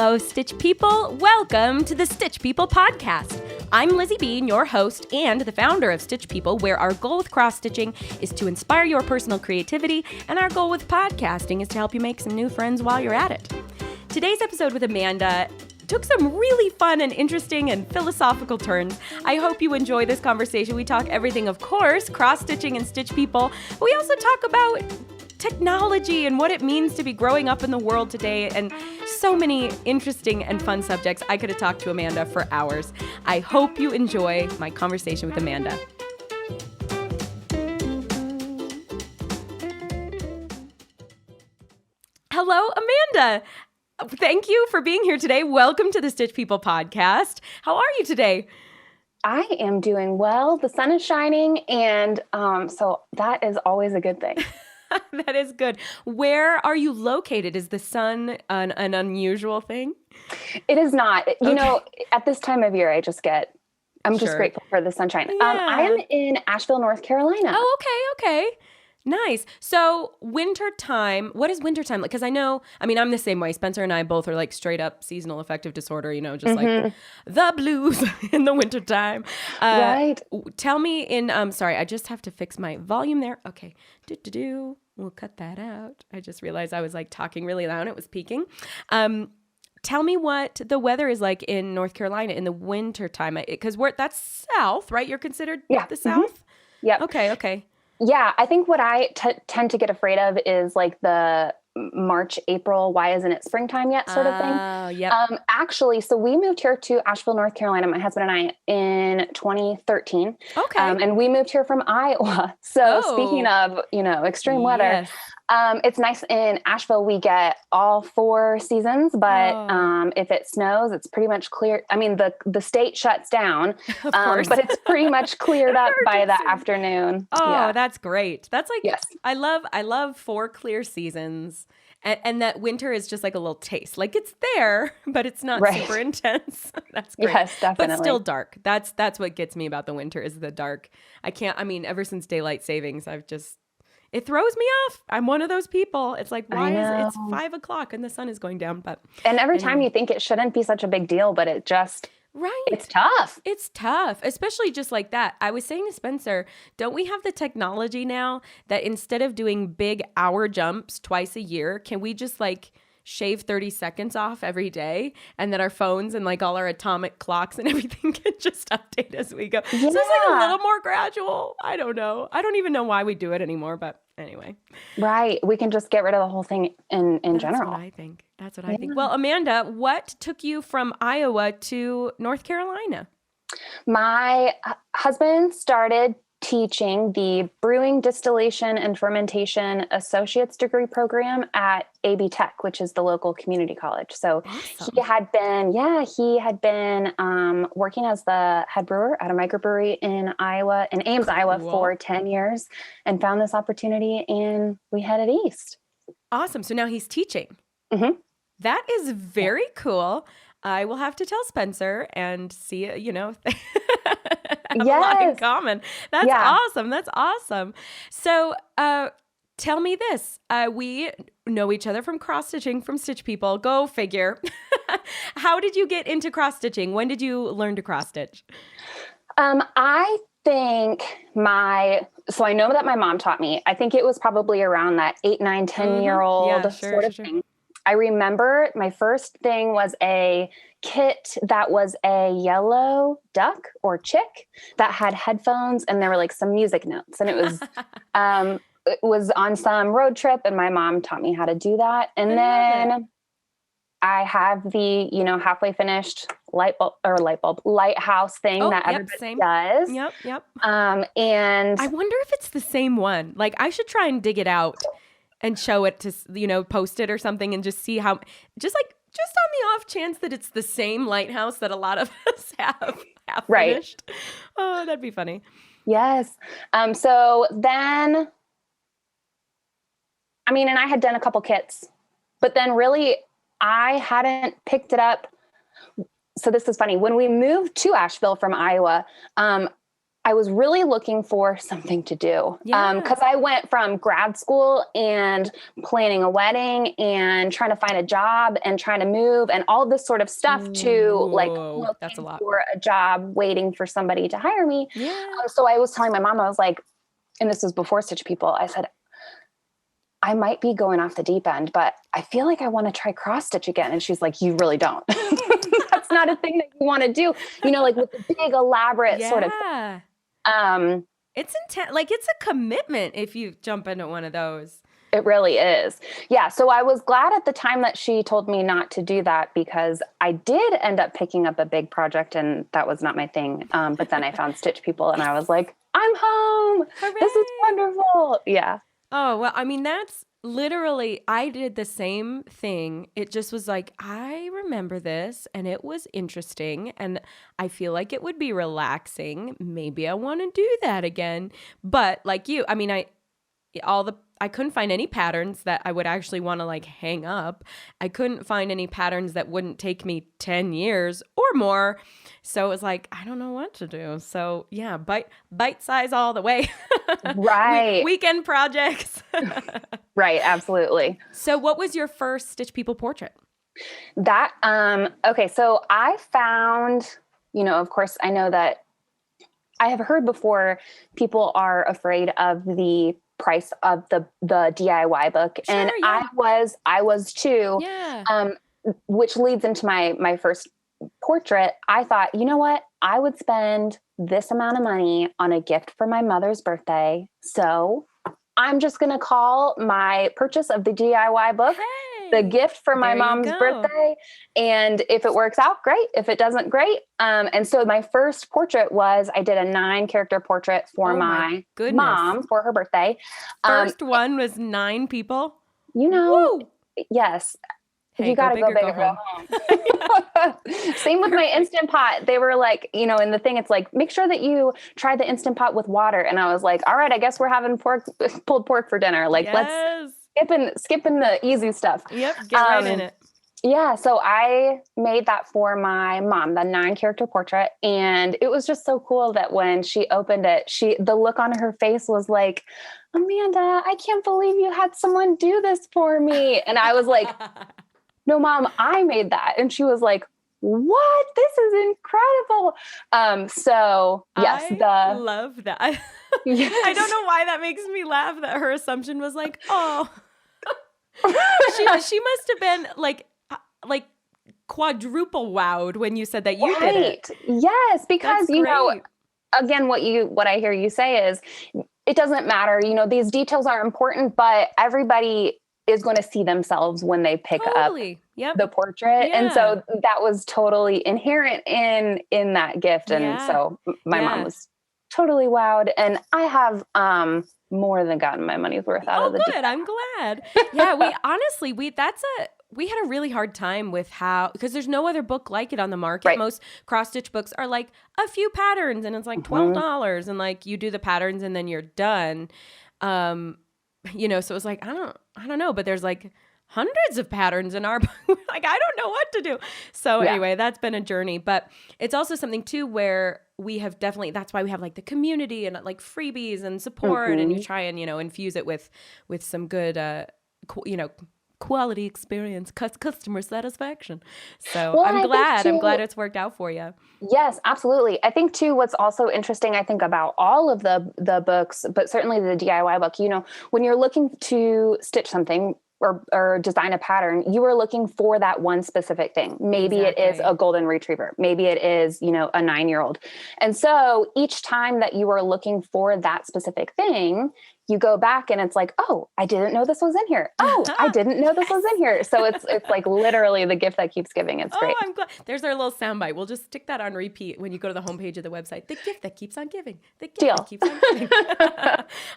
Hello, Stitch People. Welcome to the Stitch People podcast. I'm Lizzie Bean, your host and the founder of Stitch People, where our goal with cross-stitching is to inspire your personal creativity, and our goal with podcasting is to help you make some new friends while you're at it. Today's episode with Amanda took some really fun and interesting and philosophical turns. I hope you enjoy this conversation. We talk everything, of course, cross-stitching and Stitch People, but we also talk about technology and what it means to be growing up in the world today, and so many interesting and fun subjects. I could have talked to Amanda for hours. I hope you enjoy my conversation with Amanda. Hello, Amanda. Thank you for being here today. Welcome to the Stitch People podcast. How are you today? I am doing well. The sun is shining, and so that is always a good thing. That is good. Where are you located? Is the sun an unusual thing? It is not. You know, at this time of year, I'm just grateful for the sunshine. Yeah. I am in Asheville, North Carolina. Oh, okay. Nice. So winter time, what is winter time like? Because I'm the same way. Spencer and I both are like straight up seasonal affective disorder, just like the blues in the winter time. Right. Tell me sorry, I just have to fix my volume there. Okay. We'll cut that out. I just realized I was like talking really loud. It was peaking. Tell me what the weather is like in North Carolina in the winter time. Because that's south, right? You're considered the south? Yep. Okay. Yeah, I think what I tend to get afraid of is like the March, April, why isn't it springtime yet sort of thing. Oh, yep. Actually, so we moved here to Asheville, North Carolina, my husband and I, in 2013. Okay. And we moved here from Iowa. So speaking of, extreme weather, yes. It's nice in Asheville. We get all 4 seasons, but if it snows, it's pretty much clear. I mean, the state shuts down, but it's pretty much cleared up by the afternoon. Oh, yeah. That's great. That's like, yes. I love 4 clear seasons. And that winter is just like a little taste. Like it's there, but it's not super intense. That's great. Yes, definitely. But still dark. That's what gets me about the winter is the dark. Ever since daylight savings, it throws me off. I'm one of those people. It's like, it's 5 o'clock and the sun is going down. And every time you think it shouldn't be such a big deal, but it just... Right. It's tough. It's tough, especially just like that. I was saying to Spencer, don't we have the technology now that instead of doing big hour jumps twice a year, can we just like shave 30 seconds off every day, and that our phones and like all our atomic clocks and everything can just update as we go? Yeah. So it's like a little more gradual. I don't know. I don't even know why we do it anymore, but anyway. Right. We can just get rid of the whole thing in general. That's what I think. I think. Well, Amanda, what took you from Iowa to North Carolina? My husband started teaching the Brewing, Distillation, and Fermentation Associate's Degree program at AB Tech, which is the local community college. So awesome. He had been working as the head brewer at a microbrewery in Ames, Iowa for 10 years, and found this opportunity, and we headed east. Awesome. So now he's teaching. Mm-hmm. That is very cool. I will have to tell Spencer and see, have a lot in common. That's awesome. That's awesome. So tell me this. We know each other from cross-stitching, from Stitch People. Go figure. How did you get into cross-stitching? When did you learn to cross-stitch? I think so I know that my mom taught me. I think it was probably around that 8, 9, 10-year-old sort of thing. I remember my first thing was a kit that was a yellow duck or chick that had headphones, and there were like some music notes, and it was on some road trip, and my mom taught me how to do that. And then I have the, halfway finished lighthouse thing that everybody does. Yep. And I wonder if it's the same one. Like I should try and dig it out and show it to, post it or something, and just see how, just on the off chance that it's the same lighthouse that a lot of us have finished. Oh, that'd be funny. Yes. So then, and I had done a couple kits, but then really I hadn't picked it up. So this is funny. When we moved to Asheville from Iowa, I was really looking for something to do. Because I went from grad school and planning a wedding and trying to find a job and trying to move and all this sort of stuff to like looking for a job, waiting for somebody to hire me. So I was telling my mom, I was like, and this was before Stitch People, I said, I might be going off the deep end, but I feel like I want to try cross stitch again. And she's like, you really don't. That's not a thing that you want to do, like with the big elaborate sort of thing. It's intense. Like it's a commitment if you jump into one of those. It really is. Yeah. So I was glad at the time that she told me not to do that, because I did end up picking up a big project and that was not my thing. But then I found Stitch People and I was like, I'm home. Hooray! This is wonderful. Yeah. Oh, well, I mean, that's literally, I did the same thing. It just was like, I remember this and it was interesting and I feel like it would be relaxing. Maybe I want to do that again. But like you, I mean, I couldn't find any patterns that I would actually want to like hang up. I couldn't find any patterns that wouldn't take me 10 years or more. So it was like, I don't know what to do. So yeah, bite size all the way. Right. Weekend projects. Right. Absolutely. So what was your first Stitch People portrait? That, okay. So I found, of course I know that I have heard before people are afraid of the price of the DIY book. Sure, and yeah. I was too, which leads into my first portrait. I thought, you know what? I would spend this amount of money on a gift for my mother's birthday. So I'm just going to call my purchase of the DIY book the gift for my mom's birthday. And if it works out, great. If it doesn't, great. And so my first portrait was, I did a 9-character portrait for my mom for her birthday. First one was 9 people. Woo! Yes. Hey, you got to go big or go home. Same with my Instant Pot. They were like, in the thing, it's like, make sure that you try the Instant Pot with water. And I was like, all right, I guess we're having pulled pork for dinner. Like, let's skipping the easy stuff. Yep. Get right in it. Yeah. So I made that for my mom, the 9-character portrait. And it was just so cool that when she opened it, the look on her face was like, Amanda, I can't believe you had someone do this for me. And I was like, no, Mom, I made that. And she was like, what? This is incredible. So yes, I love that. Yes. I don't know why that makes me laugh that her assumption was like, oh, she must have been like quadruple wowed when you said that you did it. Yes, because again, what I hear you say is it doesn't matter. These details are important, but everybody is going to see themselves when they pick up the portrait. Yeah. And so that was totally inherent in that gift. And so my mom was totally wowed. And I have more than gotten my money's worth out of the good. I'm glad. Yeah, we had a really hard time with because there's no other book like it on the market. Right. Most cross-stitch books are like a few patterns and it's like $12 and like you do the patterns and then you're done. So it was like, I don't know, but there's like hundreds of patterns in our book. Like, I don't know what to do. So anyway, that's been a journey, but it's also something too, where we have that's why we have like the community and like freebies and support and you try and, infuse it with some good, quality experience, customer satisfaction. So I'm glad it's worked out for you. Yes, absolutely. I think too, what's also interesting, I think about all of the books, but certainly the DIY book, when you're looking to stitch something or design a pattern, you are looking for that one specific thing. Maybe it is a golden retriever. Maybe it is, a 9-year-old. And so each time that you are looking for that specific thing, you go back and it's like, oh, I didn't know this was in here. Oh, I didn't know this was in here. So it's like literally the gift that keeps giving. It's great. Oh, I'm glad. There's our little soundbite. We'll just stick that on repeat when you go to the homepage of the website. The gift that keeps on giving. The gift that keeps on giving.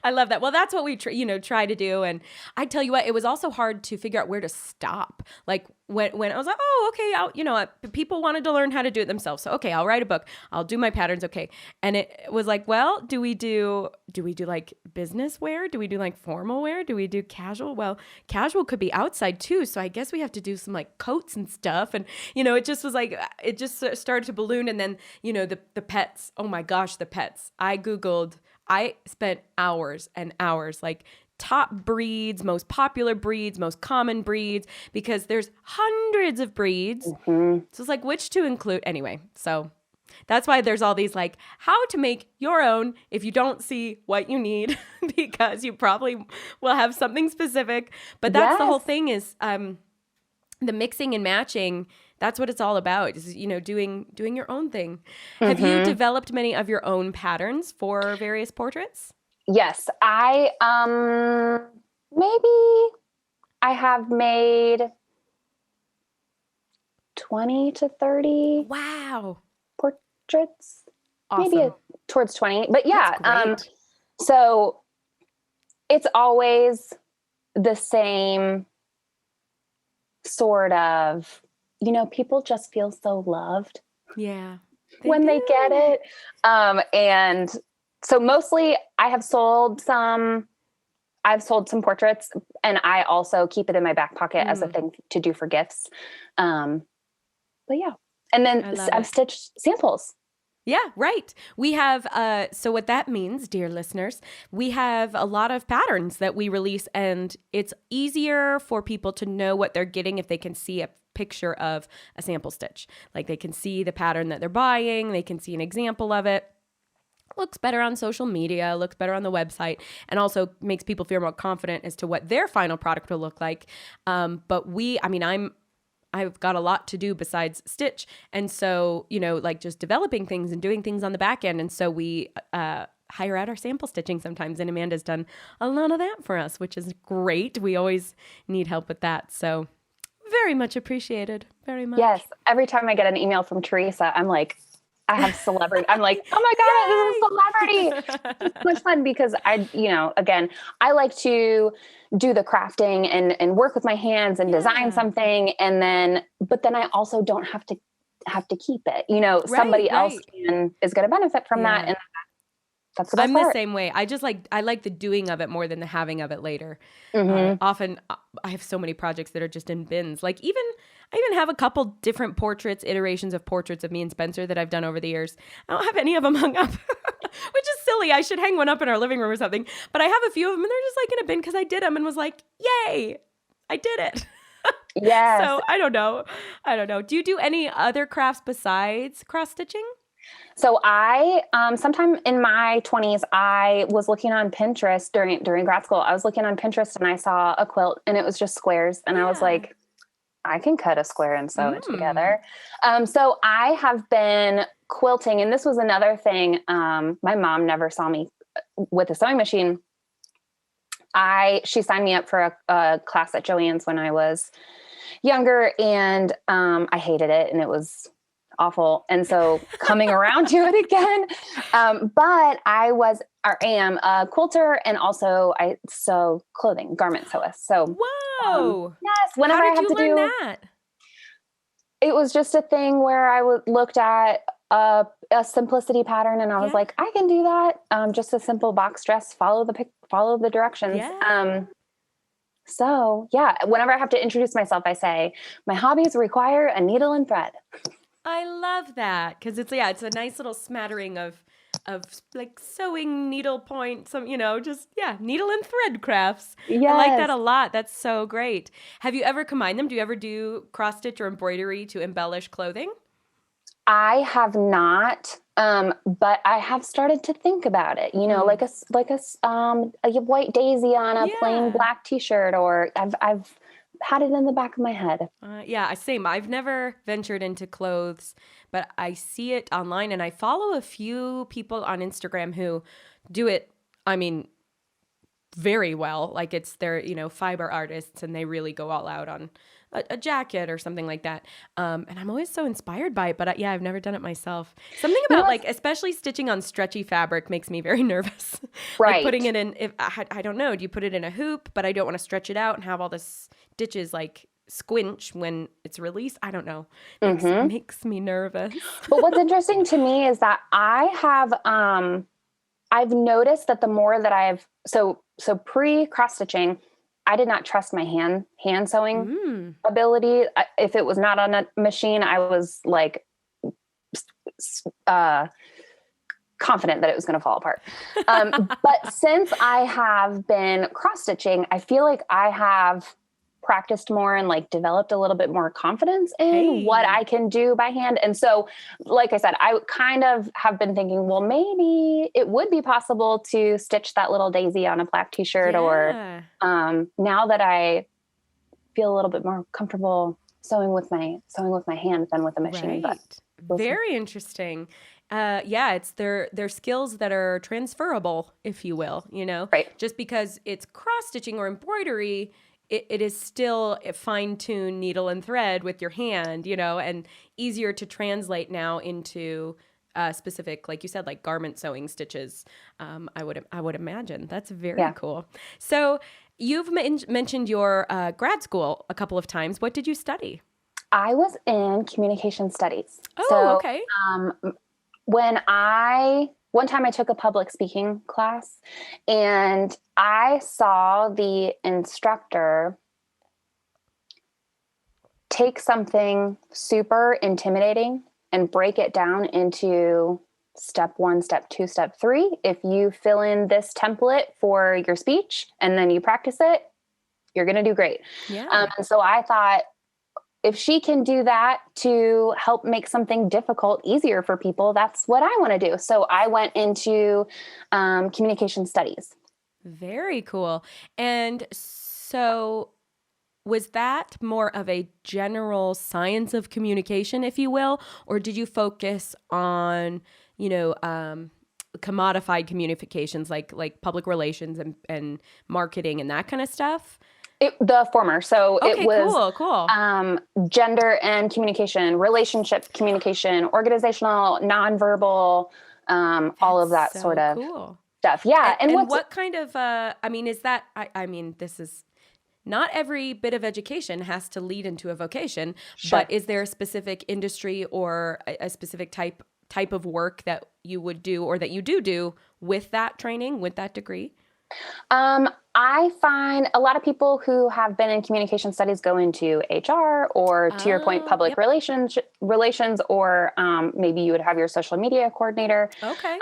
I love that. Well, that's what we try to do. And I tell you what, it was also hard to figure out where to stop. Like when I was like, oh, okay, people wanted to learn how to do it themselves. So, okay, I'll write a book. I'll do my patterns. Okay. And it was like, well, do we do like business wear? Do we do like formal wear? Do we do casual? Well, casual could be outside too. So I guess we have to do some like coats and stuff. And, it just was like, it just started to balloon. And then, the pets, oh my gosh, the pets. I spent hours and hours, like top breeds, most popular breeds, most common breeds, because there's hundreds of breeds. So it's like which to include anyway. So that's why there's all these like how to make your own if you don't see what you need, because you probably will have something specific. But that's the whole thing is the mixing and matching. That's what it's all about is, doing your own thing. Have you developed many of your own patterns for various portraits? Yes, I have made 20 to 30 portraits. Awesome. Maybe towards 20. But yeah, so it's always the same sort of, people just feel so loved. Yeah. When they get it. And so mostly I've sold some portraits, and I also keep it in my back pocket as a thing to do for gifts. But yeah. And then I've stitched samples. Yeah, right. We have, so what that means, dear listeners, we have a lot of patterns that we release, and it's easier for people to know what they're getting if they can see a picture of a sample stitch. Like they can see the pattern that they're buying, they can see an example of it. Looks better on social media, looks better on the website, and also makes people feel more confident as to what their final product will look like. But I've got a lot to do besides stitch. And so, like just developing things and doing things on the back end. And so we hire out our sample stitching sometimes. And Amanda's done a lot of that for us, which is great. We always need help with that. So very much appreciated. Very much. Yes. Every time I get an email from Teresa, I'm like, I have celebrity. I'm like, oh my God, this is a celebrity. It's so much fun because again, I like to do the crafting and work with my hands and design something. But then I also don't have to keep it. Somebody else is going to benefit from that. And that's the best part. I'm the same way. I like the doing of it more than the having of it later. Often I have so many projects that are just in bins. Like I even have a couple different iterations of portraits of me and Spencer that I've done over the years. I don't have any of them hung up, which is silly. I should hang one up in our living room or something. But I have a few of them, and they're just like in a bin because I did them and was like, yay, I did it. Yes. So I don't know. Do you do any other crafts besides cross stitching? So I, sometime in my 20s, I was looking on Pinterest during grad school. I was looking on Pinterest and I saw a quilt and it was just squares. And I was like, I can cut a square and sew it together. So I have been quilting, and this was another thing. My mom never saw me with a sewing machine. She signed me up for a class at Joann's when I was younger, and I hated it, and it was awful. And so coming around to it again, but I am a quilter, and also I sew clothing, garment sewist. So whoa, yes, whenever I have to do that, it was just a thing where I looked at a simplicity pattern, and I was like, I can do that. Just a simple box dress, follow the directions. Yeah. So yeah, whenever I have to introduce myself, I say my hobbies require a needle and thread. I love that because it's a nice little smattering of like sewing, needlepoint, needle and thread crafts. Yes. I like that a lot. That's so great. Have you ever combined them? Do you ever do cross stitch or embroidery to embellish clothing? I have not, but I have started to think about it. Like a white daisy on a plain black T-shirt, or I've had it in the back of my head. Same. I've never ventured into clothes, but I see it online, and I follow a few people on Instagram who do it, very well. Like they're, fiber artists, and they really go all out on a jacket or something like that. And I'm always so inspired by it, but I've never done it myself. Something about especially stitching on stretchy fabric makes me very nervous. Right. Like putting it in, I don't know, do you put it in a hoop, but I don't want to stretch it out and have all the stitches like squinch when it's released. I don't know. Makes me nervous. But what's interesting to me is that I've noticed that the more that so pre cross stitching, I did not trust my hand sewing ability. If it was not on a machine, I was like, confident that it was going to fall apart. But since I have been cross stitching, I feel like I have practiced more and like developed a little bit more confidence in what I can do by hand. And so, like I said, I kind of have been thinking, well, maybe it would be possible to stitch that little daisy on a black t-shirt or, now that I feel a little bit more comfortable sewing with my hand than with a machine. Right. But very interesting. It's their skills that are transferable, if you will, right. Just because it's cross stitching or embroidery, it is still a fine-tuned needle and thread with your hand, and easier to translate now into specific, like you said, like garment sewing stitches. I would imagine that's very cool. So you've mentioned your grad school a couple of times. What did you study? I was in communication studies. Okay. One time I took a public speaking class and I saw the instructor take something super intimidating and break it down into step 1, step 2, step 3. If you fill in this template for your speech and then you practice it, you're going to do great. Yeah. And so I thought, if she can do that to help make something difficult easier for people, that's what I want to do. So I went into communication studies. Very cool. And so was that more of a general science of communication, if you will, or did you focus on, commodified communications like public relations and marketing and that kind of stuff? The former. So okay, it was cool. Gender and communication, relationship communication, organizational, nonverbal, all of that sort of stuff. Yeah. And what kind of, is that, this is not every bit of education has to lead into a vocation, but is there a specific industry or a specific type of work that you would do or that you do with that training, with that degree? I find a lot of people who have been in communication studies go into HR or, to your point, public relations, or maybe you would have your social media coordinator. Okay.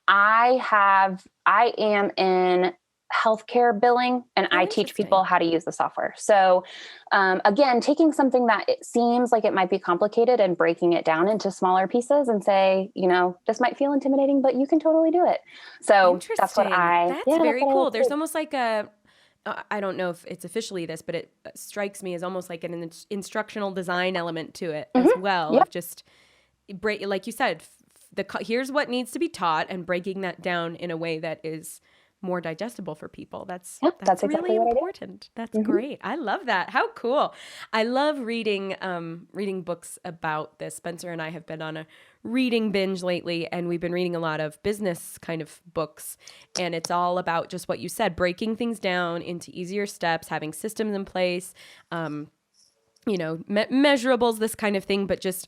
I am in healthcare billing and I teach people how to use the software. So again, taking something that it seems like it might be complicated and breaking it down into smaller pieces and say, this might feel intimidating, but you can totally do it. So that's what that's very cool. There's almost like I don't know if it's officially this, but it strikes me as almost like an instructional design element to it as well. Yep. Of just like you said, here's what needs to be taught and breaking that down in a way that is more digestible for people. That's exactly really important. That's great. I love that. How cool. I love reading books about this. Spencer and I have been on a reading binge lately, and we've been reading a lot of business kind of books, and it's all about just what you said, breaking things down into easier steps, having systems in place, measurables, this kind of thing, but just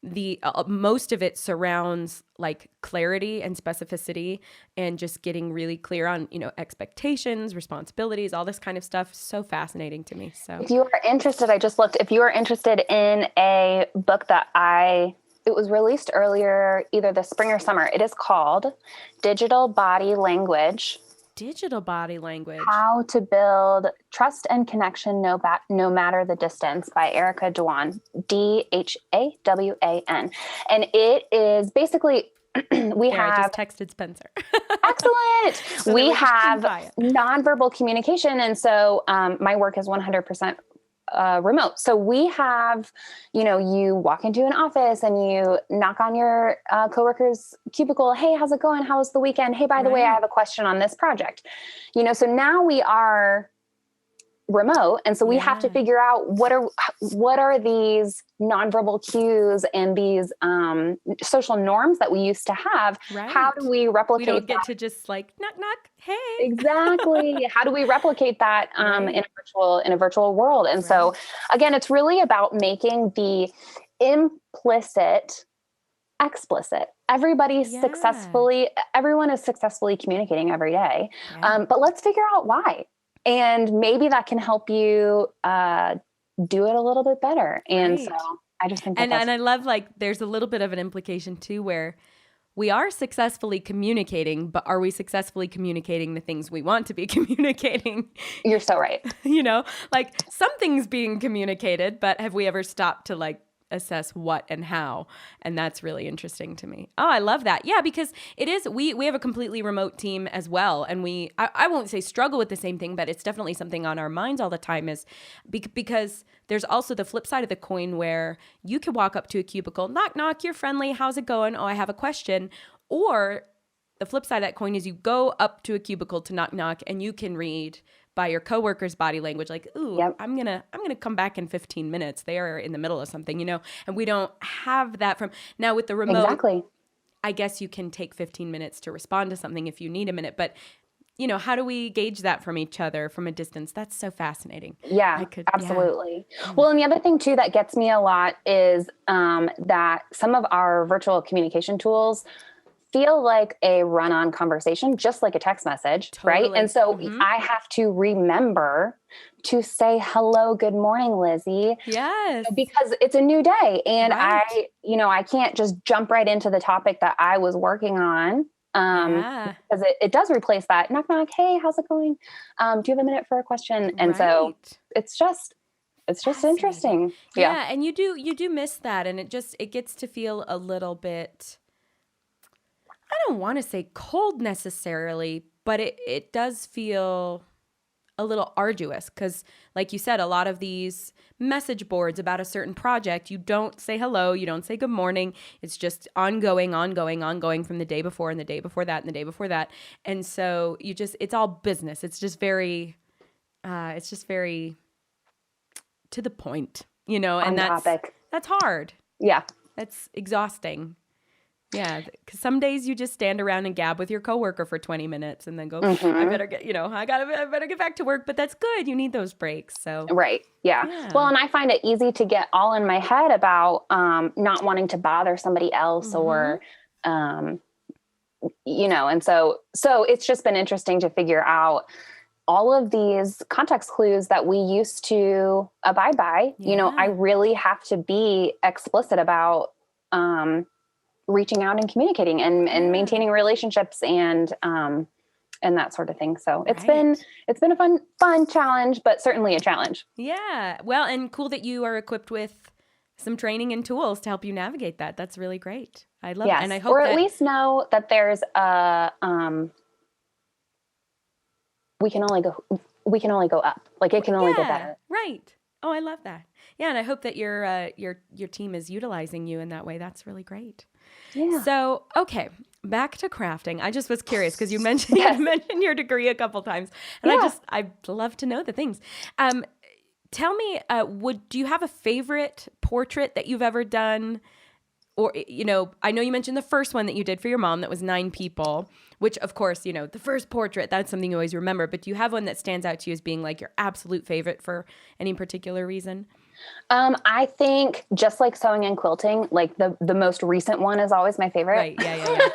the most of it surrounds like clarity and specificity and just getting really clear on, expectations, responsibilities, all this kind of stuff. So fascinating to me. So if you are interested, I just looked, if you are interested in a book that it was released earlier, either this spring or summer, it is called Digital Body Language. Digital Body Language. How to Build Trust and Connection No Matter the Distance by Erica Dwan, Dhawan. And it is basically, I just texted Spencer. Excellent. So we have nonverbal communication. And so my work is 100% remote. So we have, you walk into an office and you knock on your coworker's cubicle. Hey, how's it going? How was the weekend? Hey, by the way, I have a question on this project. So now we are remote. And so we have to figure out what are these nonverbal cues and these social norms that we used to have. Right. How do we replicate We don't get to just like knock, knock. hey. Exactly. How do we replicate that in a virtual world? And so again, it's really about making the implicit explicit. Everyone is successfully communicating every day. But let's figure out why. And maybe that can help you do it a little bit better. And so I just think and I love, like, there's a little bit of an implication too, where we are successfully communicating, but are we successfully communicating the things we want to be communicating? You're so right. You know, like, something's being communicated, but have we ever stopped to, like, assess what and how? And that's really interesting to me. Oh, I love that. Yeah, because it is, we have a completely remote team as well. And I won't say struggle with the same thing, but it's definitely something on our minds all the time, is because there's also the flip side of the coin where you can walk up to a cubicle, knock, knock, you're friendly, how's it going? Oh, I have a question. Or the flip side of that coin is you go up to a cubicle to knock, knock, and you can read by your coworker's body language, like, ooh, I'm gonna come back in 15 minutes. They are in the middle of something, you know, and we don't have that from now with the remote. Exactly. I guess you can take 15 minutes to respond to something if you need a minute, but you know, how do we gauge that from each other from a distance? That's so fascinating. Yeah, absolutely. Yeah. Well, and the other thing too that gets me a lot is that some of our virtual communication tools feel like a run-on conversation, just like a text message, right? And so I have to remember to say, hello, good morning, Lizzie. Yes. Because it's a new day. And I can't just jump right into the topic that I was working on. Because it does replace that knock, knock. Hey, how's it going? Do you have a minute for a question? And so it's just interesting. Yeah. And you do miss that. And it gets to feel a little bit, I don't want to say cold necessarily, but it does feel a little arduous because, like you said, a lot of these message boards about a certain project, you don't say hello, you don't say good morning. It's just ongoing from the day before and the day before that and the day before that. And so it's all business. It's just very to the point, you know, and that's hard. Yeah. That's exhausting. Yeah, because some days you just stand around and gab with your coworker for 20 minutes and then go, I better get back to work. But that's good. You need those breaks. So right. Yeah. Well, and I find it easy to get all in my head about not wanting to bother somebody else or, and so it's just been interesting to figure out all of these context clues that we used to abide by. Yeah. You know, I really have to be explicit about reaching out and communicating and maintaining relationships and that sort of thing. So it's been a fun challenge, but certainly a challenge. Yeah. Well, and cool that you are equipped with some training and tools to help you navigate that. That's really great. I love it. And I hope or at least know that there's we can only go up. Like it can only get better. Right. Oh, I love that. Yeah. And I hope that your team is utilizing you in that way. That's really great. Yeah. So, okay, back to crafting. I just was curious because you mentioned your degree a couple times, and I'd love to know the things. Tell me, do you have a favorite portrait that you've ever done? Or, you know, I know you mentioned the first one that you did for your mom that was 9 people, which of course, you know, the first portrait, that's something you always remember. But do you have one that stands out to you as being like your absolute favorite for any particular reason? I think just like sewing and quilting, like the most recent one is always my favorite. Right. Yeah.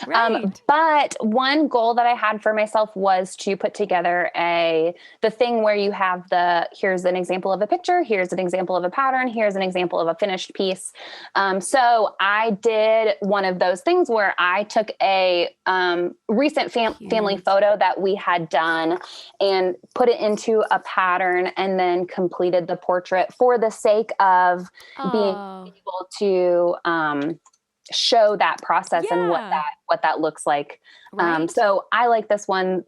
Right. But one goal that I had for myself was to put together the thing where you have here's an example of a picture, here's an example of a pattern, here's an example of a finished piece. So I did one of those things where I took a recent family photo that we had done and put it into a pattern and then completed the portrait for the sake of being able to show that process and what that looks like. Right. So I like this one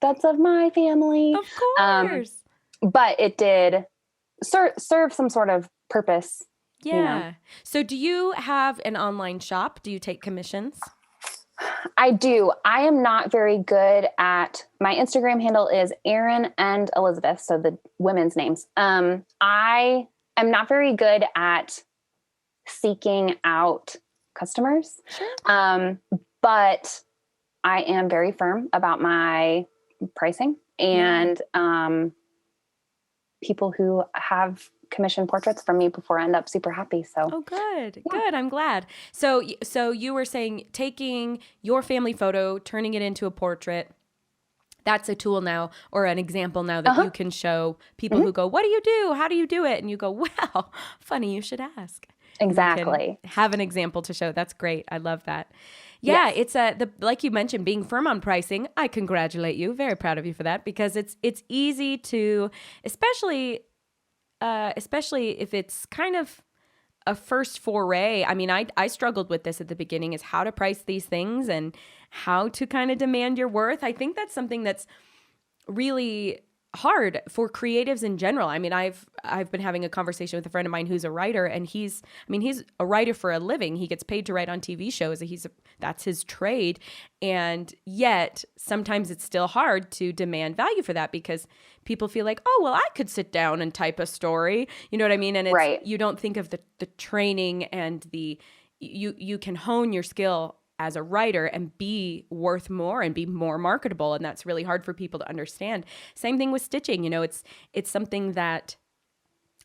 that's of my family. Of course. But it did serve some sort of purpose. Yeah. You know? So do you have an online shop? Do you take commissions? I do. I am not very good at, my Instagram handle is Erin and Elizabeth. So the women's names. I am not very good at seeking out customers. Sure. But I am very firm about my pricing, and people who have commissioned portraits from me before end up super happy. So, oh, good. I'm glad. So you were saying taking your family photo, turning it into a portrait. That's a tool now, or an example now that you can show people who go, what do you do? How do you do it? And you go, well, funny, you should ask. Exactly. Have an example to show. That's great. I love that. Yeah, yes. It's like you mentioned, being firm on pricing. I congratulate you. Very proud of you for that, because it's easy to, especially if it's kind of a first foray. I mean, I struggled with this at the beginning, is how to price these things and how to kind of demand your worth. I think that's something that's really hard for creatives in general. I mean, I've been having a conversation with a friend of mine who's a writer, and he's a writer for a living. He gets paid to write on TV shows. That's his trade. And yet sometimes it's still hard to demand value for that, because people feel like, oh, well, I could sit down and type a story. You know what I mean? And you don't think of the training and you can hone your skill as a writer and be worth more and be more marketable. And that's really hard for people to understand. Same thing with stitching. You know, it's something that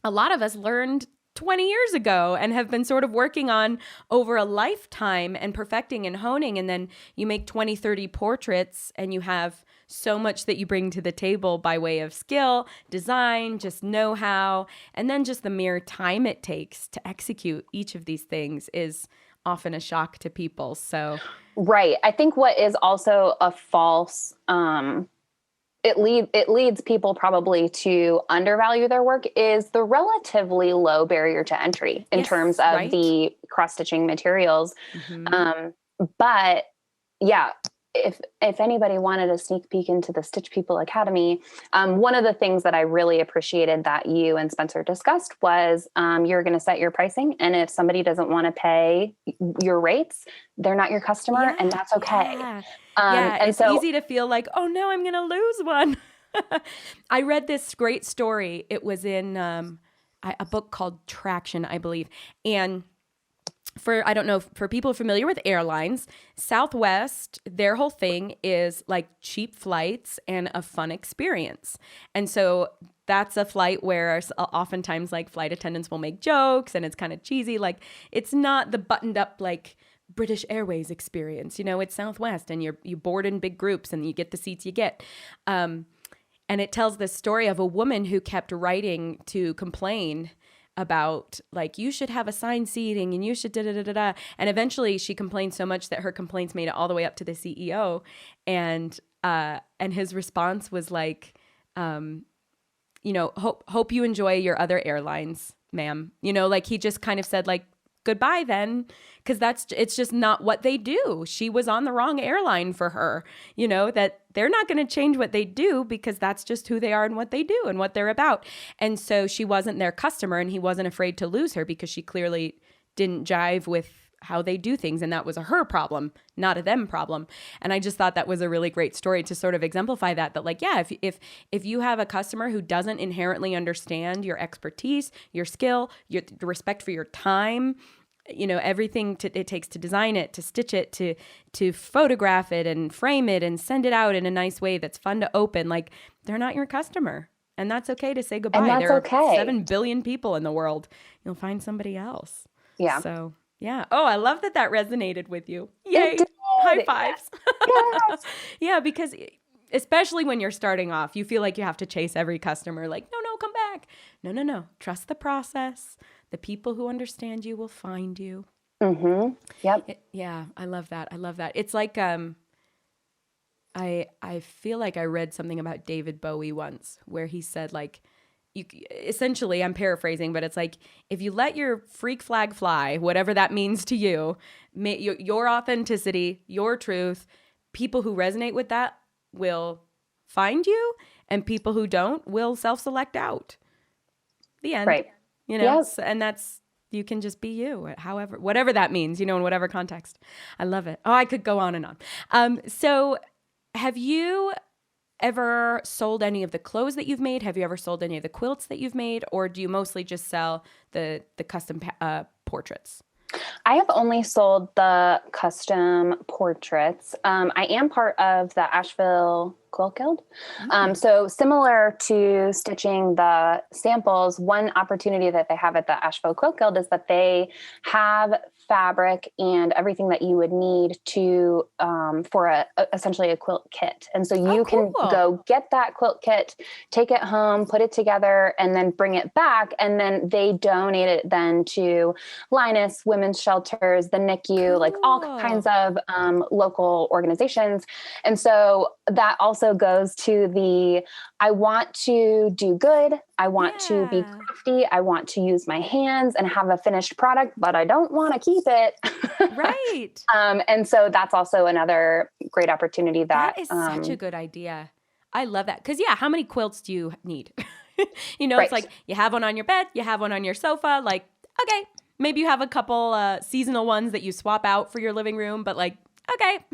a lot of us learned 20 years ago and have been sort of working on over a lifetime and perfecting and honing. And then you make 20, 30 portraits and you have so much that you bring to the table by way of skill, design, just know-how, and then just the mere time it takes to execute each of these things is often a shock to people. So, right. I think what is also a false, it leads people probably to undervalue their work is the relatively low barrier to entry in terms of the cross-stitching materials. But yeah, if anybody wanted a sneak peek into the Stitch People Academy, one of the things that I really appreciated that you and Spencer discussed was you're going to set your pricing. And if somebody doesn't want to pay your rates, they're not your customer, and that's okay. And it's easy to feel like, oh no, I'm going to lose one. I read this great story. It was in a book called Traction, I believe. And I don't know, for people familiar with airlines, Southwest, their whole thing is like cheap flights and a fun experience. And so that's a flight where oftentimes like flight attendants will make jokes and it's kind of cheesy. Like it's not the buttoned up like British Airways experience. You know, it's Southwest and you board in big groups and you get the seats you get. And it tells this story of a woman who kept writing to complain about like, you should have assigned seating and you should da-da-da-da-da. And eventually she complained so much that her complaints made it all the way up to the CEO. And his response was like, you know, hope you enjoy your other airlines, ma'am. You know, like he just kind of said like, goodbye then, because it's just not what they do. She was on the wrong airline for her, you know, that they're not going to change what they do because that's just who they are and what they do and what they're about. And so she wasn't their customer, and he wasn't afraid to lose her because she clearly didn't jive with how they do things. And that was a her problem, not a them problem. And I just thought that was a really great story to sort of exemplify that like, yeah, if you have a customer who doesn't inherently understand your expertise, your skill, your respect for your time, you know, everything it takes to design it, to stitch it, to photograph it and frame it and send it out in a nice way that's fun to open, like they're not your customer. And that's okay to say goodbye. And that's there are 7 billion people in the world. You'll find somebody else. Yeah. So yeah. Oh, I love that resonated with you. Yay. High fives. Yes. Yeah, because especially when you're starting off, you feel like you have to chase every customer. Like, no, come back. No. Trust the process. The people who understand you will find you. Mm-hmm. Yep. Yeah, I love that. It's like I feel like I read something about David Bowie once where he said like, essentially, I'm paraphrasing, but it's like, if you let your freak flag fly, whatever that means to you, your authenticity, your truth, people who resonate with that will find you, and people who don't will self-select out. The end. Right. You know, yes. And you can just be you, however, whatever that means, you know, in whatever context. I love it. Oh, I could go on and on. So have you ever sold any of the clothes that you've made? Have you ever sold any of the quilts that you've made? Or do you mostly just sell the custom portraits? I have only sold the custom portraits. I am part of the Asheville Quilt Guild. So similar to stitching the samples, one opportunity that they have at the Asheville Quilt Guild is that they have fabric and everything that you would need to for essentially a quilt kit. And so you can go get that quilt kit, take it home, put it together, and then bring it back. And then they donate it then to Linus, Women's Shelters, the NICU, like all kinds of local organizations. And so that also goes to the, I want to do good. I want to be crafty. I want to use my hands and have a finished product, but I don't want to keep it. Right. And so that's also another great opportunity that is such a good idea. I love that. Cause how many quilts do you need? It's like you have one on your bed, you have one on your sofa. Like, okay, maybe you have a couple seasonal ones that you swap out for your living room, but like, okay,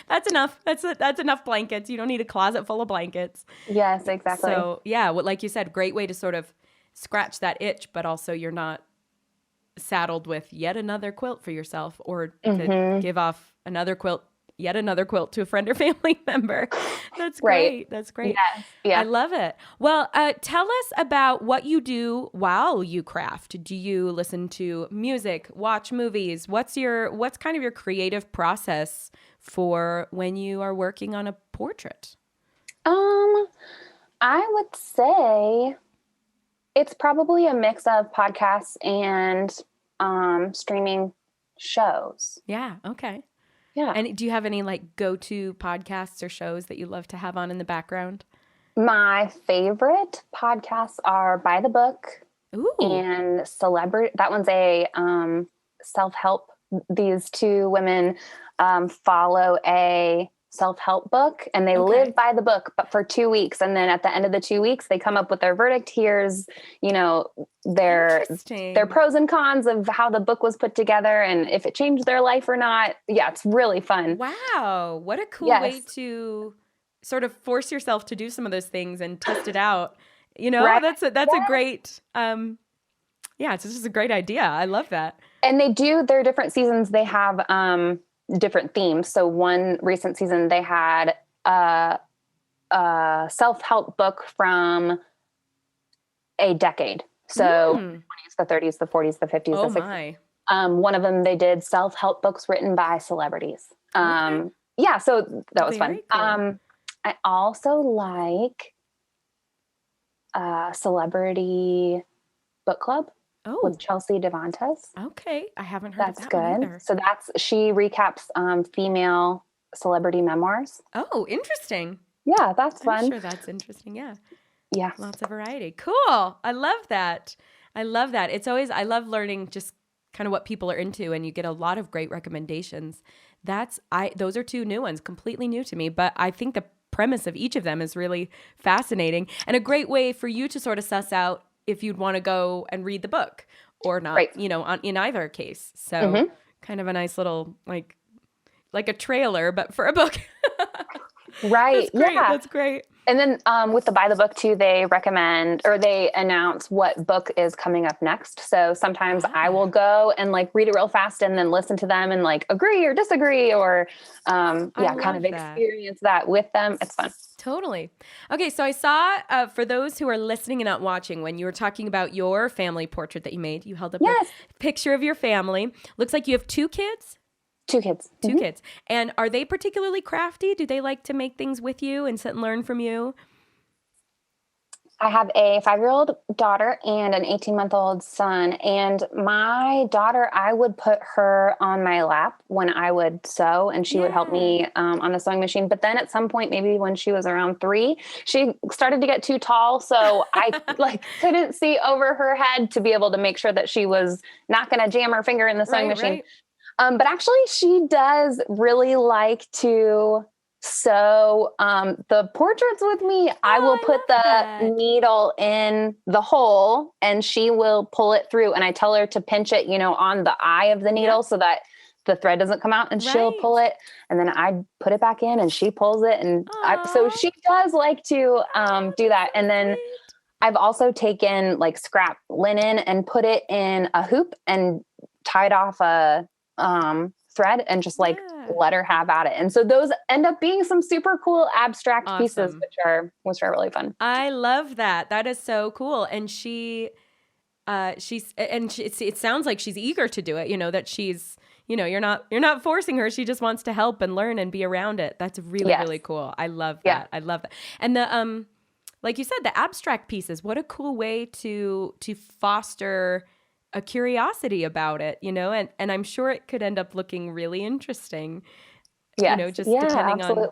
that's enough. That's enough blankets. You don't need a closet full of blankets. Yes, exactly. So like you said, great way to sort of scratch that itch, but also you're not saddled with yet another quilt for yourself or to give off yet another quilt to a friend or family member. That's great. That's great. Yes. Yeah. I love it. Well, tell us about what you do while you craft. Do you listen to music, watch movies? What's kind of your creative process for when you are working on a portrait? I would say it's probably a mix of podcasts and streaming shows. Yeah. Okay. Yeah. And do you have any like go-to podcasts or shows that you love to have on in the background? My favorite podcasts are By the Book and Celebrity. That one's a self-help. These two women follow a self-help book and they live by the book, but for 2 weeks. And then at the end of the 2 weeks, they come up with their verdict. Here's, their pros and cons of how the book was put together and if it changed their life or not. Yeah, it's really fun. Wow. What a cool way to sort of force yourself to do some of those things and test it out. Right? That's a great, it's just a great idea. I love that. And they do their different seasons. They have, different themes. So one recent season they had a self-help book from a decade. So the 20s, the 30s, the 40s, the 50s, the 60s. One of them, they did self-help books written by celebrities. So that was fun. Cool. I also like Celebrity Book Club. With Chelsea Devantes. Okay. I haven't heard of that good. One either. So she recaps female celebrity memoirs. Oh, interesting. Yeah, that's fun. I'm sure that's interesting. Yeah. Yeah. Lots of variety. Cool. I love that. I love learning just kind of what people are into and you get a lot of great recommendations. Those are two new ones, completely new to me, but I think the premise of each of them is really fascinating and a great way for you to sort of suss out if you'd want to go and read the book or not, in either case. So kind of a nice little, like a trailer, but for a book. Right. That's great. Yeah. That's great. And then with the By the Book too, they recommend or they announce what book is coming up next. So sometimes I will go and like read it real fast and then listen to them and like agree or disagree or kind of experience that with them. It's fun. Totally. Okay. So I saw for those who are listening and not watching, when you were talking about your family portrait that you made, you held up a picture of your family. Looks like you have 2 kids. 2 kids. Two kids. And are they particularly crafty? Do they like to make things with you and sit and learn from you? I have a 5-year-old daughter and an 18-month-old son. And my daughter, I would put her on my lap when I would sew and she would help me on the sewing machine. But then at some point, maybe when she was around 3, she started to get too tall. So I couldn't see over her head to be able to make sure that she was not going to jam her finger in the sewing machine. Right. But actually she does really like to sew the portraits with me. I will put the needle in the hole and she will pull it through. And I tell her to pinch it, on the eye of the needle so that the thread doesn't come out and she'll pull it. And then I put it back in and she pulls it. And so she does like to do that. And then I've also taken like scrap linen and put it in a hoop and tied off a thread and just like let her have at it. And so those end up being some super cool abstract pieces, which are really fun. I love that. That is so cool. And it sounds like she's eager to do it, you know, that she's, you know, you're not forcing her. She just wants to help and learn and be around it. That's really, really cool. I love that. I love that. And the, like you said, the abstract pieces, what a cool way to foster a curiosity about it, you know, and I'm sure it could end up looking really interesting, you know, just depending on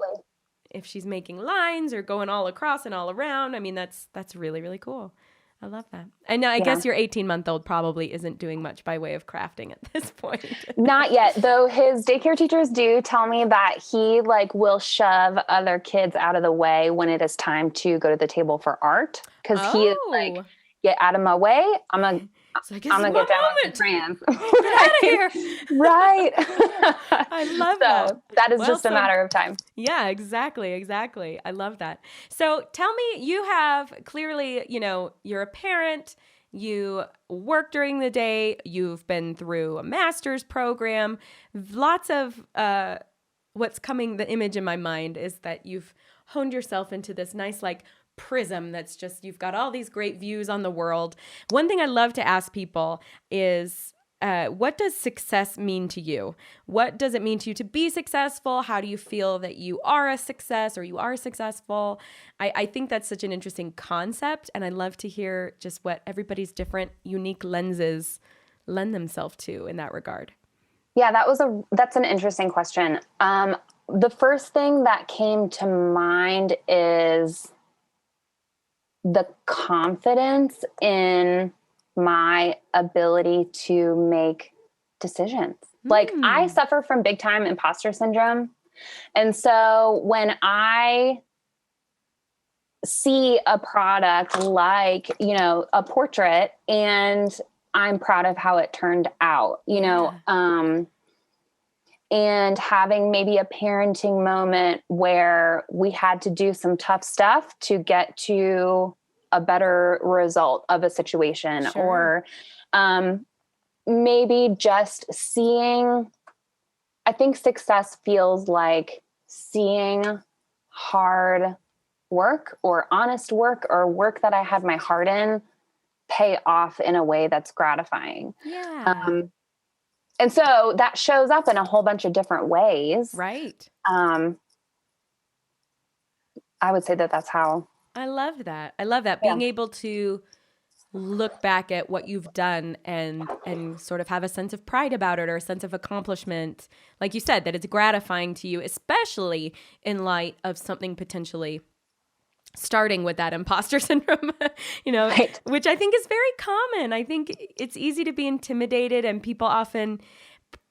if she's making lines or going all across and all around. I mean, that's really, really cool. I love that. And I guess your 18-month-old probably isn't doing much by way of crafting at this point. Not yet, though his daycare teachers do tell me that he like will shove other kids out of the way when it is time to go to the table for art. Because he is like, get out of my way. I'm going to get down with the crayons. Get out of here. Right. I love that. That is just a matter of time. Yeah, exactly. I love that. So tell me, you have clearly, you know, you're a parent, you work during the day, you've been through a master's program, lots of what's coming, the image in my mind is that you've honed yourself into this nice, like, prism that's just, you've got all these great views on the world. One thing I love to ask people is, what does success mean to you? What does it mean to you to be successful? How do you feel that you are a success or you are successful? I think that's such an interesting concept, and I love to hear just what everybody's different, unique lenses lend themselves to in that regard. Yeah, that's an interesting question. The first thing that came to mind is the confidence in my ability to make decisions. Like I suffer from big time imposter syndrome. And so when I see a product like, you know, a portrait and I'm proud of how it turned out, you know, and having maybe a parenting moment where we had to do some tough stuff to get to a better result of a situation, or maybe just seeing, I think success feels like seeing hard work or honest work or work that I had my heart in pay off in a way that's gratifying. Yeah. And so that shows up in a whole bunch of different ways. Right. I would say that that's how. I love that. Being able to look back at what you've done and sort of have a sense of pride about it or a sense of accomplishment. Like you said, that it's gratifying to you, especially in light of something potentially starting with that imposter syndrome, you know, which I think is very common. I think it's easy to be intimidated, and people often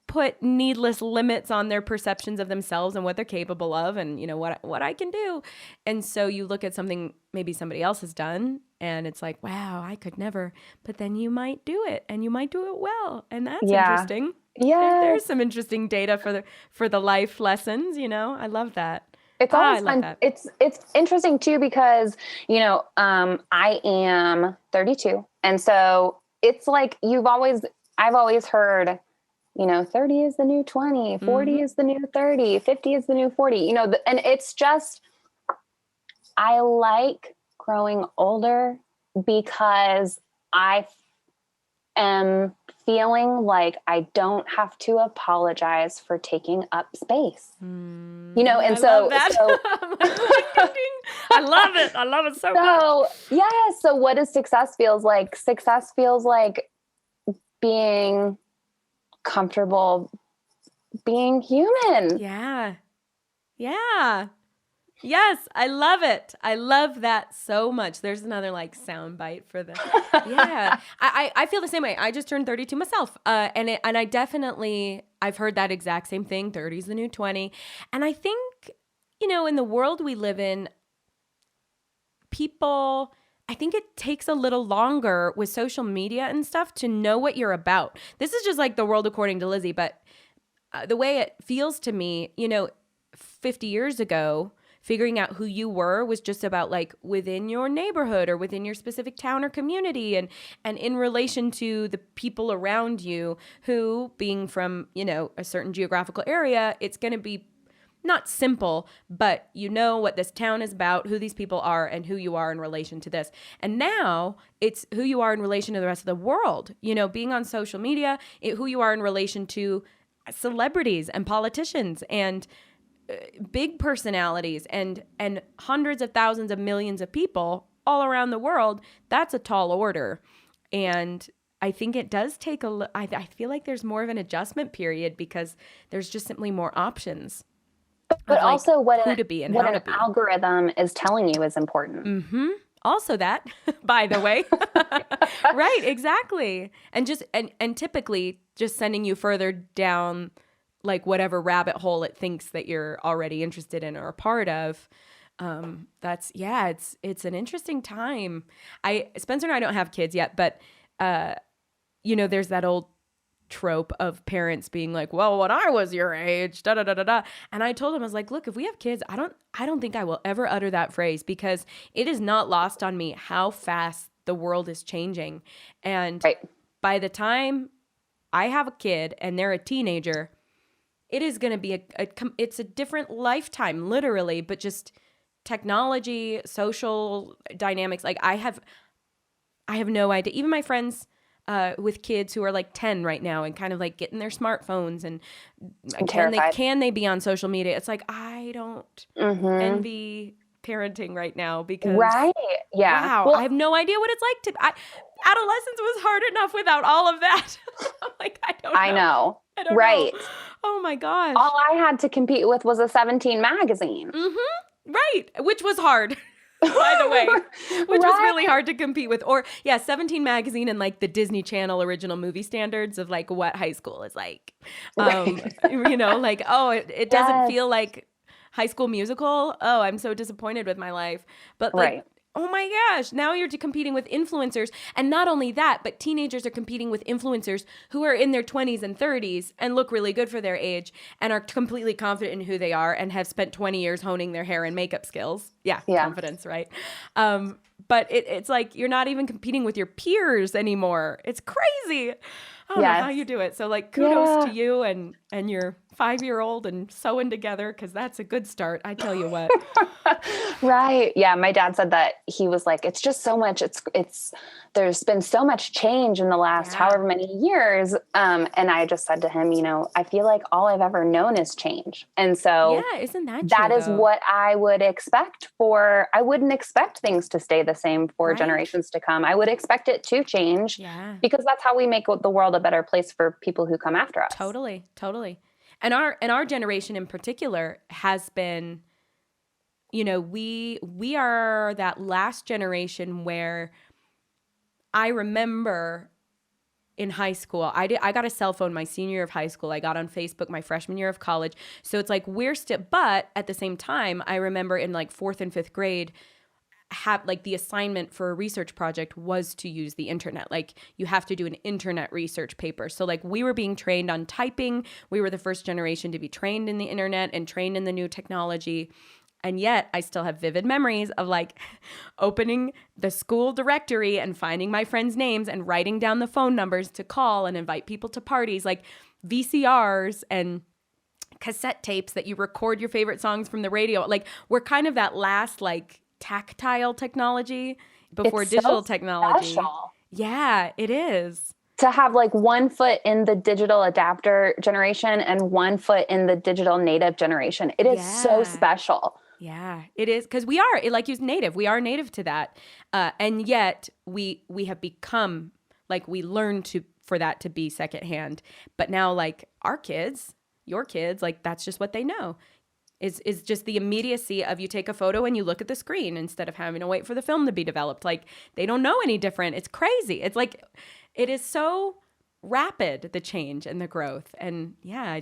put needless limits on their perceptions of themselves and what they're capable of and, you know, what I can do. And so you look at something maybe somebody else has done and it's like, wow, I could never, but then you might do it and you might do it well. And that's interesting. Yeah. There's some interesting data for the life lessons, you know, I love that. It's always fun. It's interesting too, because, you know, I am 32. And so it's like, I've always heard, you know, 30 is the new 20, 40 is the new 30, 50 is the new 40, you know, and it's just, I like growing older because I am feeling like I don't have to apologize for taking up space, you know? And so I love it. I love it so much. Yeah. So what does success feels like? Success feels like being comfortable being human. Yeah. Yes, I love it. I love that so much. There's another like sound bite for the I feel the same way. I just turned 32 myself. And I definitely, I've heard that exact same thing. 30 is the new 20. And I think, you know, in the world we live in, I think it takes a little longer with social media and stuff to know what you're about. This is just like the world according to Lizzie, but the way it feels to me, you know, 50 years ago, figuring out who you were was just about like within your neighborhood or within your specific town or community, and in relation to the people around you who, being from, you know, a certain geographical area, it's going to be not simple, but you know what this town is about, who these people are, and who you are in relation to this. And now it's who you are in relation to the rest of the world. You know, being on social media, who you are in relation to celebrities and politicians and big personalities and hundreds of thousands of millions of people all around the world. That's a tall order. And I think it does take I feel like there's more of an adjustment period because there's just simply more options. But like also what an algorithm is telling you is important. Mm-hmm. Also that, by the way. Right, exactly. And just and typically just sending you further down like whatever rabbit hole it thinks that you're already interested in or a part of. It's an interesting time. Spencer and I don't have kids yet, but you know, there's that old trope of parents being like, well, when I was your age, da da da da da. And I told him, I was like, look, if we have kids, I don't think I will ever utter that phrase because it is not lost on me how fast the world is changing. And by the time I have a kid and they're a teenager, it is going to be it's a different lifetime, literally, but just technology, social dynamics. Like I have no idea. Even my friends with kids who are like 10 right now and kind of like getting their smartphones and can they be on social media? It's like, I don't envy parenting right now because wow, well, I have no idea what it's like to, adolescence was hard enough without all of that. I'm like, I don't know. I don't know. Oh my gosh. All I had to compete with was a 17 magazine. Mm-hmm. Right. Which was hard. By the way, which was really hard to compete with. Or 17 magazine and like the Disney Channel original movie standards of like what high school is like. You know, like, oh, it doesn't feel like High School Musical. Oh, I'm so disappointed with my life. But like, oh my gosh, now you're competing with influencers. And not only that, but teenagers are competing with influencers who are in their 20s and 30s and look really good for their age and are completely confident in who they are and have spent 20 years honing their hair and makeup skills. Yeah. Confidence, right? But it's like you're not even competing with your peers anymore. It's crazy. I don't know how you do it. So like kudos to you and your 5-year-old and sewing together because that's a good start. I tell you what. Right. Yeah. My dad said that he was like, it's just so much. There's been so much change in the last however many years. And I just said to him, you know, I feel like all I've ever known is change. And so isn't that that true, is what I would expect I wouldn't expect things to stay the same for generations to come. I would expect it to change because that's how we make the world a better place for people who come after us. Totally. And our generation in particular has been, you know, we are that last generation where I remember in high school, I got a cell phone my senior year of high school. I got on Facebook my freshman year of college. So it's like but at the same time, I remember in like 4th and 5th grade, like the assignment for a research project was to use the internet. Like you have to do an internet research paper. So like we were being trained on typing. We were the first generation to be trained in the internet and trained in the new technology. And yet I still have vivid memories of like opening the school directory and finding my friends' names and writing down the phone numbers to call and invite people to parties, like VCRs and cassette tapes that you record your favorite songs from the radio. Like we're kind of that last like tactile technology before digital technology. Special. Yeah, it is. To have like one foot in the digital adapter generation and one foot in the digital native generation. It is so special. Yeah, it is. Because we are, like you said, native. We are native to that. And yet we have become, like we learned for that to be secondhand. But now like our kids, your kids, like that's just what they know. Is just the immediacy of you take a photo and you look at the screen instead of having to wait for the film to be developed. Like they don't know any different. It's crazy. It's like, it is so rapid, the change and the growth. And yeah,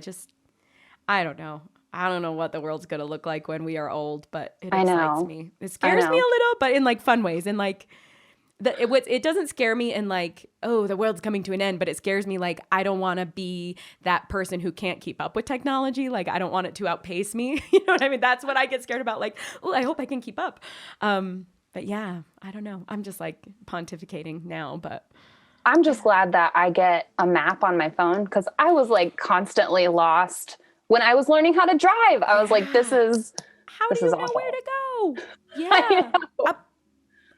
I don't know. I don't know what the world's going to look like when we are old, but it excites me. It scares me a little, but in like fun ways. And like, It doesn't scare me in like, oh, the world's coming to an end, but it scares me like I don't want to be that person who can't keep up with technology. Like I don't want it to outpace me. You know what I mean? That's what I get scared about. Like, oh, I hope I can keep up. But yeah, I don't know. I'm just like pontificating now, but I'm just glad that I get a map on my phone because I was like constantly lost when I was learning how to drive. I was like, this is how this do you is know awful. where to go? Yeah.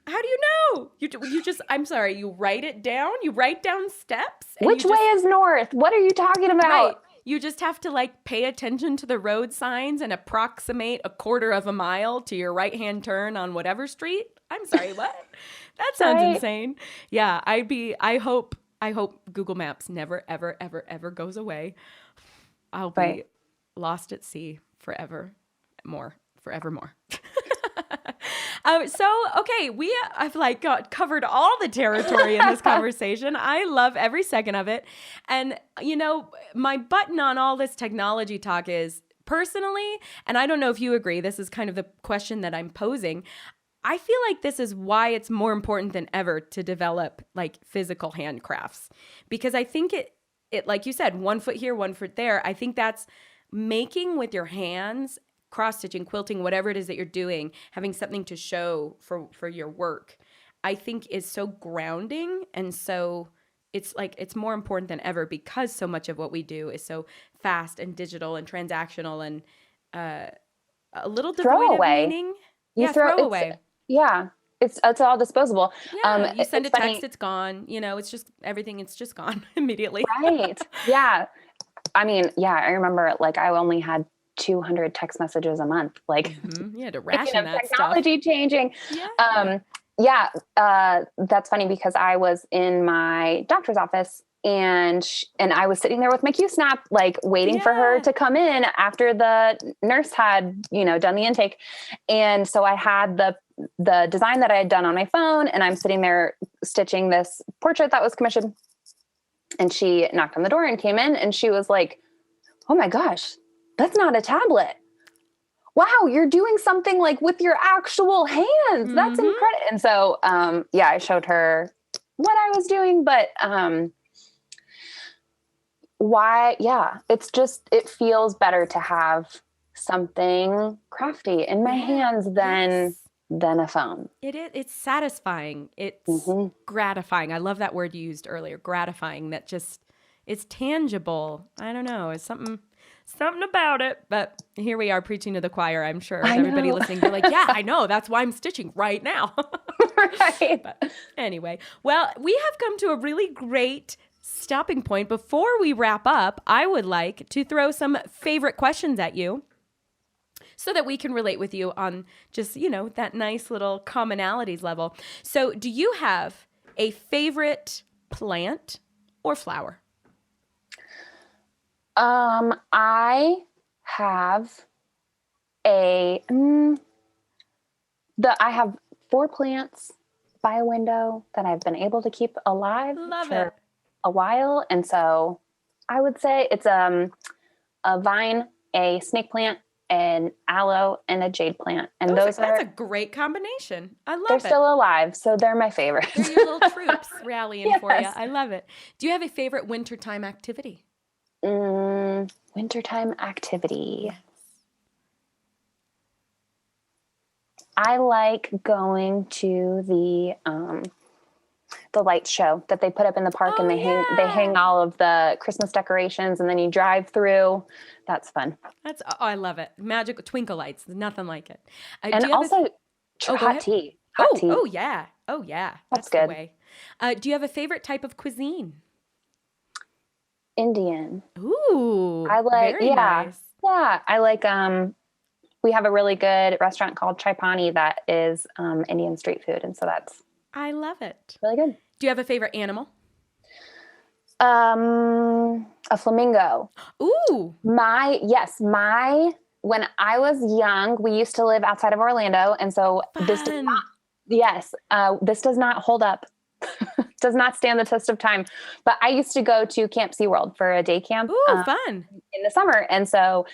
How do you know? You just, I'm sorry, you write it down? You write down steps? Which way is north? What are you talking about? Right. You just have to like pay attention to the road signs and approximate a quarter of a mile to your right-hand turn on whatever street. I'm sorry, what? That sounds insane. Yeah, I hope Google Maps never, ever, ever, ever goes away. I'll be lost at sea forevermore. Okay, I've like covered all the territory in this conversation. I love every second of it. And, you know, my button on all this technology talk is personally, and I don't know if you agree, this is kind of the question that I'm posing. I feel like this is why it's more important than ever to develop like physical handcrafts, because I think it like you said, 1 foot here, 1 foot there. I think that's making with your hands, cross-stitching, quilting, whatever it is that you're doing, having something to show for your work, I think is so grounding. And so it's like, it's more important than ever because so much of what we do is so fast and digital and transactional and a little devoid of meaning. Throw away. Yeah. It's all disposable. Yeah, you send a text, it's gone. You know, it's just everything. It's just gone immediately. Right. Yeah. I mean, yeah, I remember like I only had 200 text messages a month. Like, you had to ration that technology stuff. changing. Yeah. That's funny because I was in my doctor's office and I was sitting there with my Q-snap, like waiting for her to come in after the nurse had, you know, done the intake. And so I had the design that I had done on my phone and I'm sitting there stitching this portrait that was commissioned. And she knocked on the door and came in and she was like, oh my gosh, that's not a tablet. Wow, you're doing something like with your actual hands. That's incredible. And so, I showed her what I was doing, but it feels better to have something crafty in my hands than a phone. It's satisfying. It's gratifying. I love that word you used earlier, gratifying, that just, it's tangible. I don't know. It's something about it, but here we are preaching to the choir. I'm sure everybody listening, they're like, yeah, I know. That's why I'm stitching right now. Right. But anyway, well, we have come to a really great stopping point. Before we wrap up, I would like to throw some favorite questions at you so that we can relate with you on just, you know, that nice little commonalities level. So do you have a favorite plant or flower? I have I have 4 plants by a window that I've been able to keep alive for a while. And so I would say it's a vine, a snake plant, an aloe, and a jade plant. And that's a great combination. I love it. They're still alive, so they're my favorite. They're your little troops rallying for you. I love it. Do you have a favorite wintertime activity? Wintertime activity. Yes. I like going to the light show that they put up in the park, and they hang all of the Christmas decorations, and then you drive through. That's fun. I love it. Magical twinkle lights. Nothing like it. And also hot tea. Hot tea. Oh yeah. That's good. The way. Do you have a favorite type of cuisine? Indian. Ooh. I like nice. Yeah. I like we have a really good restaurant called Chai Pani that is Indian street food, and so I love it. Really good. Do you have a favorite animal? A flamingo. Ooh. When I was young, we used to live outside of Orlando, and so this does not hold up. Does not stand the test of time. But I used to go to Camp SeaWorld for a day camp. Ooh, fun. In the summer. And so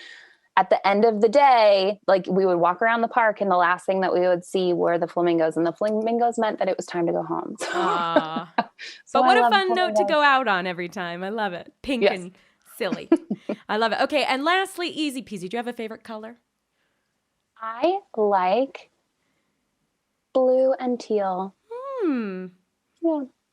at the end of the day, like we would walk around the park and the last thing that we would see were the flamingos, and the flamingos meant that it was time to go home. But what a fun note to go out on every time. I love it. Pink and silly. I love it. Okay. And lastly, easy peasy. Do you have a favorite color? I like blue and teal. Yeah.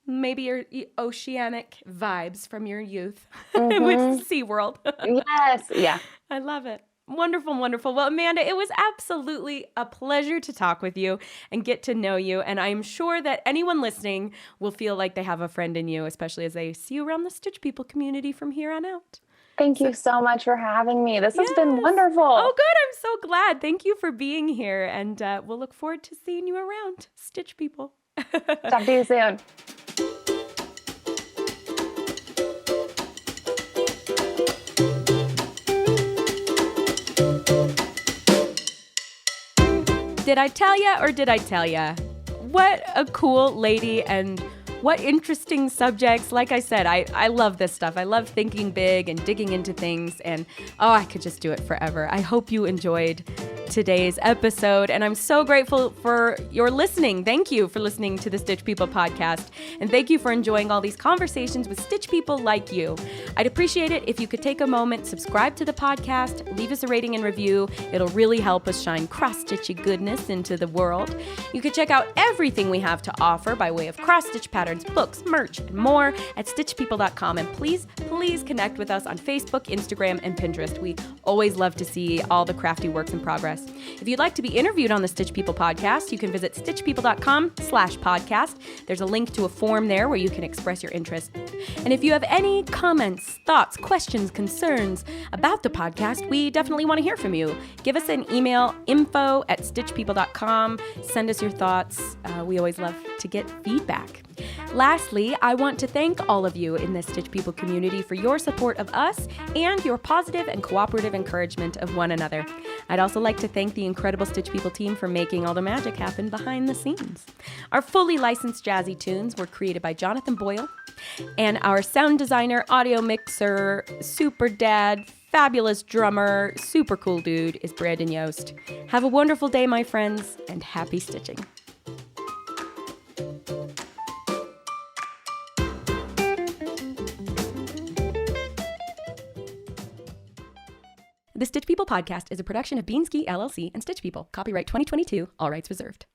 Maybe your oceanic vibes from your youth with SeaWorld. Yes. Yeah. I love it. Wonderful, wonderful. Well, Amanda, it was absolutely a pleasure to talk with you and get to know you. And I'm sure that anyone listening will feel like they have a friend in you, especially as they see you around the Stitch People community from here on out. Thank you so much for having me. This has been wonderful. Oh, good. I'm so glad. Thank you for being here. And we'll look forward to seeing you around, Stitch People. Talk to you soon. Did I tell ya or did I tell ya? What a cool lady and what interesting subjects. Like I said, I love this stuff. I love thinking big and digging into things, and I could just do it forever. I hope you enjoyed today's episode, and I'm so grateful for your listening. Thank you for listening to the Stitch People podcast, and thank you for enjoying all these conversations with Stitch People like you. I'd appreciate it if you could take a moment, subscribe to the podcast, leave us a rating and review. It'll really help us shine cross-stitchy goodness into the world. You can check out everything we have to offer by way of cross-stitch patterns, books, merch, and more at stitchpeople.com. And please connect with us on Facebook, Instagram, and Pinterest. We always love to see all the crafty works in progress. If you'd like to be interviewed on the Stitch People podcast, you can visit stitchpeople.com/podcast. There's a link to a form there where you can express your interest. And if you have any comments, thoughts, questions, concerns about the podcast, we definitely want to hear from you. Give us an email, info@stitchpeople.com. Send us your thoughts. We always love to get feedback. Lastly, I want to thank all of you in the Stitch People community for your support of us and your positive and cooperative encouragement of one another. I'd also like to thank the incredible Stitch People team for making all the magic happen behind the scenes. Our fully licensed jazzy tunes were created by Jonathan Boyle, and our sound designer, audio mixer, super dad, fabulous drummer, super cool dude is Brandon Yost. Have a wonderful day, my friends, and happy stitching. The Stitch People podcast is a production of Beansky LLC and Stitch People. Copyright 2022, all rights reserved.